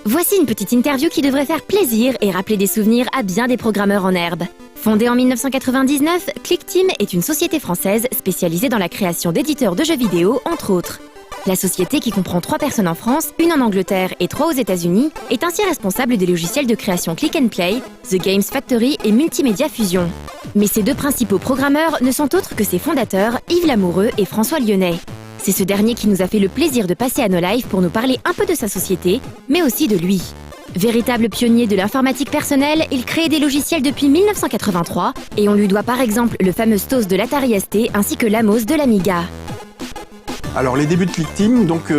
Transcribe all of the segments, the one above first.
Voici une petite interview qui devrait faire plaisir et rappeler des souvenirs à bien des programmeurs en herbe. Fondée en 1999, ClickTeam est une société française spécialisée dans la création d'éditeurs de jeux vidéo, entre autres. La société, qui comprend 3 personnes en France, une en Angleterre et 3 aux États-Unis, est ainsi responsable des logiciels de création Click and Play, The Games Factory et Multimedia Fusion. Mais ses 2 principaux programmeurs ne sont autres que ses fondateurs, Yves Lamoureux et François Lyonnais. C'est ce dernier qui nous a fait le plaisir de passer à nos lives pour nous parler un peu de sa société, mais aussi de lui. Véritable pionnier de l'informatique personnelle, il crée des logiciels depuis 1983 et on lui doit par exemple le fameux STOS de l'Atari ST ainsi que l'Amos de l'Amiga. Alors les débuts de ClickTeam, donc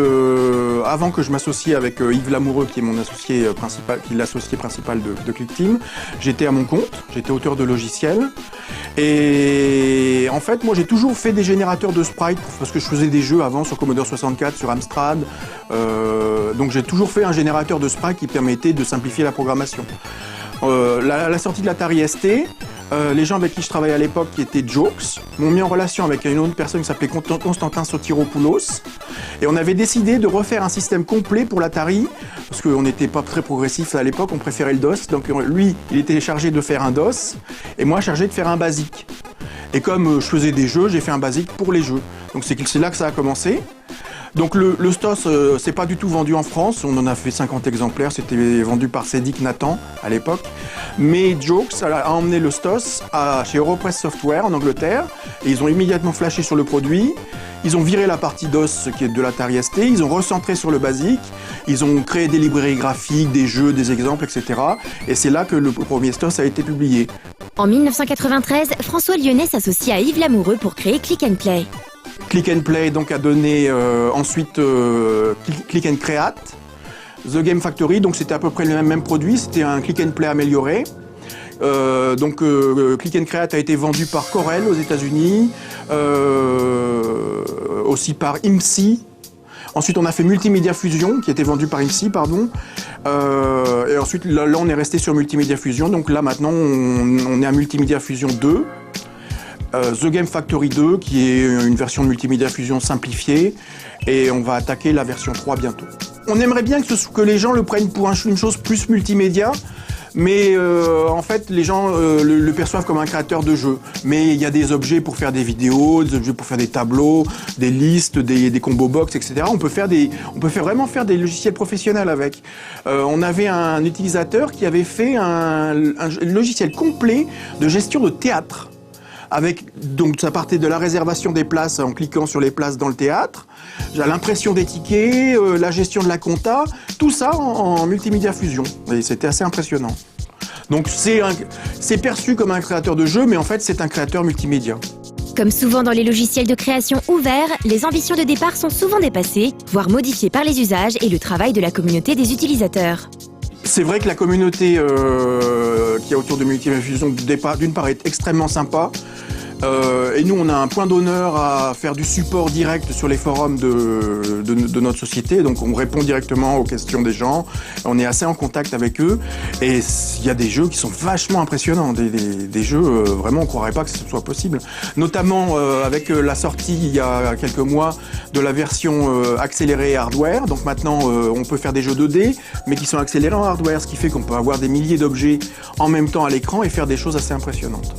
avant que je m'associe avec Yves Lamoureux, qui est mon associé principal, qui est l'associé principal de ClickTeam, j'étais à mon compte, j'étais auteur de logiciels. Et en fait, moi j'ai toujours fait des générateurs de sprites parce que je faisais des jeux avant sur Commodore 64, sur Amstrad. Donc j'ai toujours fait un générateur de sprites qui permettait de simplifier la programmation. La sortie de l'Atari ST, les gens avec qui je travaillais à l'époque, qui étaient Jokes, m'ont mis en relation avec une autre personne qui s'appelait Constantin Sotiropoulos. Et on avait décidé de refaire un système complet pour l'Atari, parce qu'on n'était pas très progressif à l'époque, on préférait le DOS. Donc lui, il était chargé de faire un DOS, et moi chargé de faire un BASIC. Et comme je faisais des jeux, j'ai fait un BASIC pour les jeux. Donc c'est là que ça a commencé. Donc le STOS, c'est pas du tout vendu en France, on en a fait 50 exemplaires, c'était vendu par Cédric Nathan à l'époque. Mais Jokes a emmené le STOS chez Europress Software en Angleterre, et ils ont immédiatement flashé sur le produit. Ils ont viré la partie DOS qui est de l'Atari ST, ils ont recentré sur le BASIC, ils ont créé des librairies graphiques, des jeux, des exemples, etc. Et c'est là que le premier STOS a été publié. En 1993, François Lyonnais s'associe à Yves Lamoureux pour créer Click and Play. Click and Play donc a donné ensuite Click and Create, The Game Factory, donc c'était à peu près le même produit, c'était un Click and Play amélioré. Click and Create a été vendu par Corel aux États-Unis, aussi par IMSI. Ensuite, on a fait Multimedia Fusion, qui était vendu par IMSI, pardon. Et ensuite, là, on est resté sur Multimedia Fusion. Donc là, maintenant, on est à Multimedia Fusion 2. The Game Factory 2, qui est une version de Multimedia Fusion simplifiée. Et on va attaquer la version 3 bientôt. On aimerait bien que les gens le prennent pour une chose plus multimédia. Mais en fait, les gens le perçoivent comme un créateur de jeux. Mais il y a des objets pour faire des vidéos, des objets pour faire des tableaux, des listes, des combo box, etc. On peut vraiment faire des logiciels professionnels avec. On avait un utilisateur qui avait fait un logiciel complet de gestion de théâtre. Donc ça partait de la réservation des places en cliquant sur les places dans le théâtre, l'impression des tickets, la gestion de la compta, tout ça en Multimedia Fusion. Et c'était assez impressionnant. Donc c'est perçu comme un créateur de jeux, mais en fait c'est un créateur multimédia. Comme souvent dans les logiciels de création ouverts, les ambitions de départ sont souvent dépassées, voire modifiées par les usages et le travail de la communauté des utilisateurs. C'est vrai que la communauté qui est autour de Multimedia Fusion d'une part est extrêmement sympa. Et nous, on a un point d'honneur à faire du support direct sur les forums de notre société. Donc, on répond directement aux questions des gens. On est assez en contact avec eux. Et il y a des jeux qui sont vachement impressionnants. Des jeux, vraiment, on ne croirait pas que ce soit possible. Notamment avec la sortie, il y a quelques mois, de la version accélérée hardware. Donc, maintenant, on peut faire des jeux 2D, mais qui sont accélérés en hardware. Ce qui fait qu'on peut avoir des milliers d'objets en même temps à l'écran et faire des choses assez impressionnantes.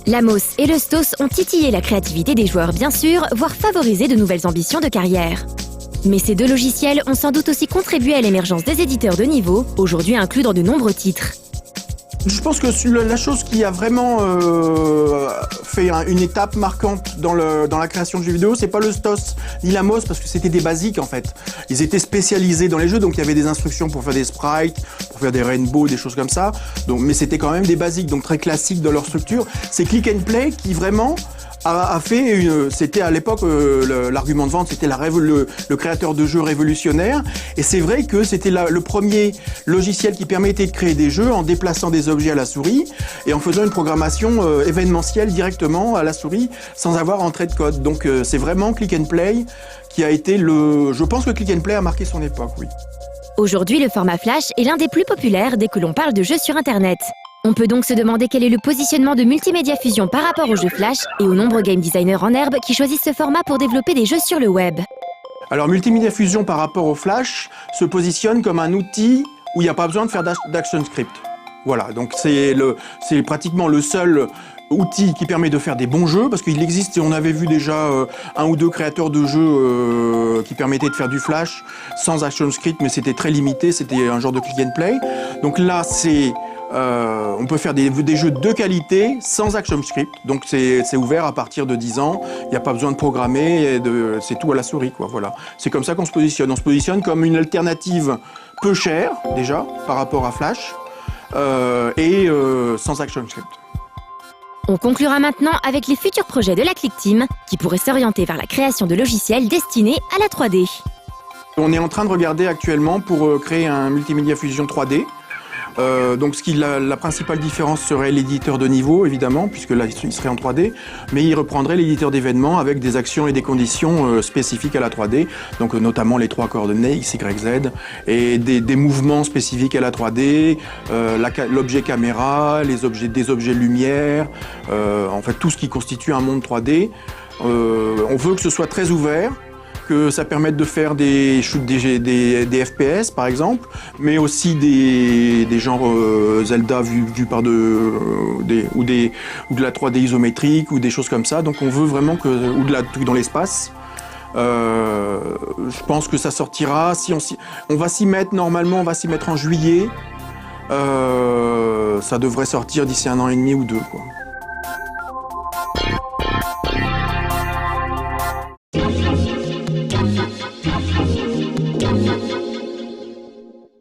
L'Amos et le STOS ont titillé la créativité des joueurs, bien sûr, voire favorisé de nouvelles ambitions de carrière. Mais ces 2 logiciels ont sans doute aussi contribué à l'émergence des éditeurs de niveau, aujourd'hui inclus dans de nombreux titres. Je pense que la chose qui a vraiment fait une étape marquante dans la création de jeux vidéo, c'est pas le STOS ni l'Amos, parce que c'était des basiques en fait. Ils étaient spécialisés dans les jeux, donc il y avait des instructions pour faire des sprites, pour faire des rainbows, des choses comme ça. Mais c'était quand même des basiques, donc très classiques dans leur structure. C'est Click and Play qui vraiment a fait c'était à l'époque l'argument de vente, c'était le créateur de jeux révolutionnaire. Et c'est vrai que c'était le premier logiciel qui permettait de créer des jeux en déplaçant des objets à la souris et en faisant une programmation événementielle directement à la souris sans avoir entrée de code. Donc c'est vraiment Click and Play qui a été je pense que Click and Play a marqué son époque, oui. Aujourd'hui, le format Flash est l'un des plus populaires dès que l'on parle de jeux sur Internet. On peut donc se demander quel est le positionnement de Multimédia Fusion par rapport aux jeux Flash et aux nombreux game designers en herbe qui choisissent ce format pour développer des jeux sur le web. Alors Multimédia Fusion par rapport au Flash se positionne comme un outil où il n'y a pas besoin de faire d'action script. Voilà, donc c'est pratiquement le seul outil qui permet de faire des bons jeux, parce qu'il existe, et on avait vu déjà un ou deux créateurs de jeux qui permettaient de faire du Flash sans action script, mais c'était très limité, c'était un genre de click and play. Donc là, on peut faire des jeux de qualité sans action script, donc c'est ouvert à partir de 10 ans, il n'y a pas besoin de programmer, c'est tout à la souris, quoi. Voilà. C'est comme ça qu'on se positionne. On se positionne comme une alternative peu chère, déjà, par rapport à Flash, et sans action script. On conclura maintenant avec les futurs projets de la Click Team, qui pourraient s'orienter vers la création de logiciels destinés à la 3D. On est en train de regarder actuellement pour créer un Multimédia Fusion 3D. Donc la principale différence serait l'éditeur de niveau, évidemment, puisque là il serait en 3D, mais il reprendrait l'éditeur d'événements avec des actions et des conditions spécifiques à la 3D, donc notamment les 3 coordonnées X, Y, Z, et des mouvements spécifiques à la 3D, l'objet caméra, des objets lumière, en fait tout ce qui constitue un monde 3D. On veut que ce soit très ouvert, que ça permette de faire des des FPS par exemple, mais aussi des genres Zelda vus par ou de la 3D isométrique ou des choses comme ça. Donc on veut vraiment ou de la truc dans l'espace. Je pense que ça sortira. On va s'y mettre normalement, on va s'y mettre en juillet. Ça devrait sortir d'ici 1 an et demi ou 2, quoi.